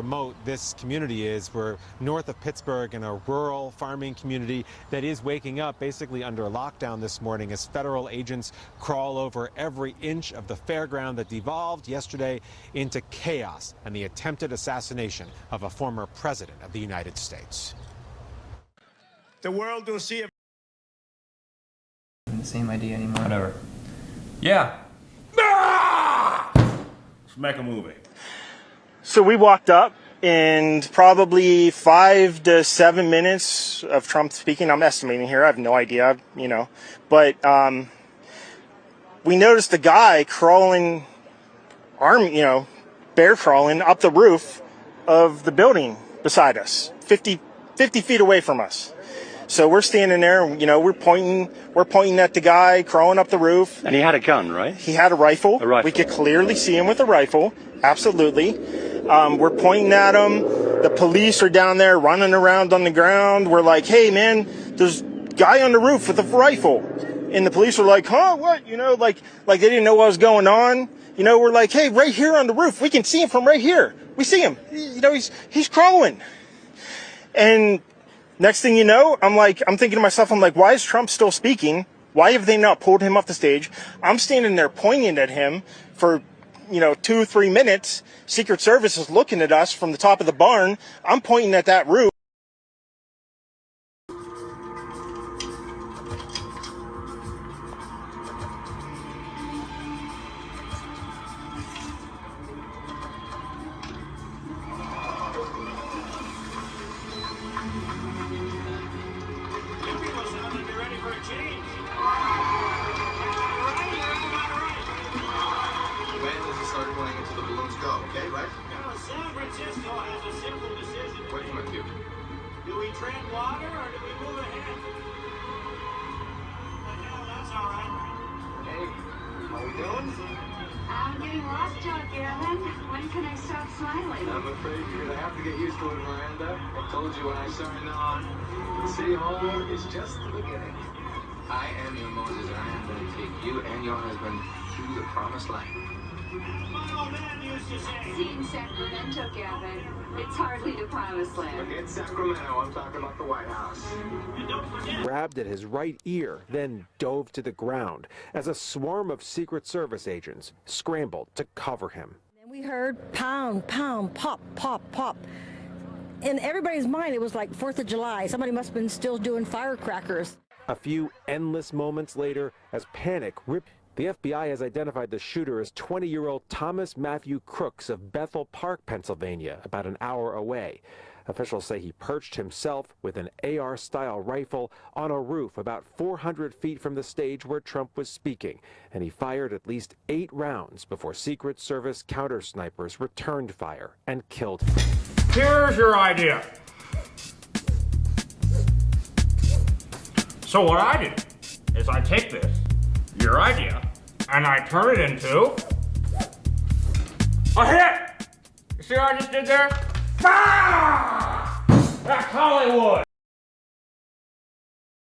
remote this community is. We're north of Pittsburgh in a rural farming community that is waking up basically under lockdown this morning as federal agents crawl over every inch of the fairground that devolved yesterday into chaos and the attempted assassination of a former president of the United States. The world will see it. The same idea anymore. Whatever. Yeah. Let's make a movie. So we walked up, and probably 5 to 7 minutes of Trump speaking. I'm estimating here. I have no idea, But we noticed the guy crawling, bear crawling up the roof of the building beside us, 50 feet away from us. So we're standing there, we're pointing at the guy crawling up the roof. And he had a gun, right? He had a rifle. A rifle. We could clearly see him with a rifle. Absolutely. We're pointing at him. The police are down there running around on the ground. We're like, hey, man, there's a guy on the roof with a rifle. And the police are like, huh, what? Like they didn't know what was going on. We're like, hey, right here on the roof. We can see him from right here. We see him. He's crawling. And next thing you know, I'm thinking to myself, why is Trump still speaking? Why have they not pulled him off the stage? I'm standing there pointing at him for, 2 or 3 minutes. Secret Service is looking at us from the top of the barn. I'm pointing at that roof. San Francisco has a simple decision. What do you want to do? Do we tread water or do we move ahead? Well, that's all right. Hey, how we doing? I'm getting lost, John Gavin. When can I stop smiling? I'm afraid you're going to have to get used to it, Miranda. I told you when I signed on. The City Hall is just the beginning. I am your Moses, and I am going to take you and your husband to the promised land. My old man used to say. See in Sacramento, Gavin. It's hardly the promised land. Forget Sacramento. I'm talking about the White House. And don't forget. Grabbed at his right ear, then dove to the ground as a swarm of Secret Service agents scrambled to cover him. And we heard pound, pound, pop, pop, pop. In everybody's mind, it was like 4th of July. Somebody must have been still doing firecrackers. A few endless moments later, as panic ripped, the FBI has identified the shooter as 20-year-old Thomas Matthew Crooks of Bethel Park, Pennsylvania, about an hour away. Officials say he perched himself with an AR-style rifle on a roof about 400 feet from the stage where Trump was speaking, and he fired at least 8 rounds before Secret Service counter-snipers returned fire and killed him. Here's your idea. So what I do is I take this, your idea, and I turn it into a hit. You see what I just did there? Ah! That's Hollywood.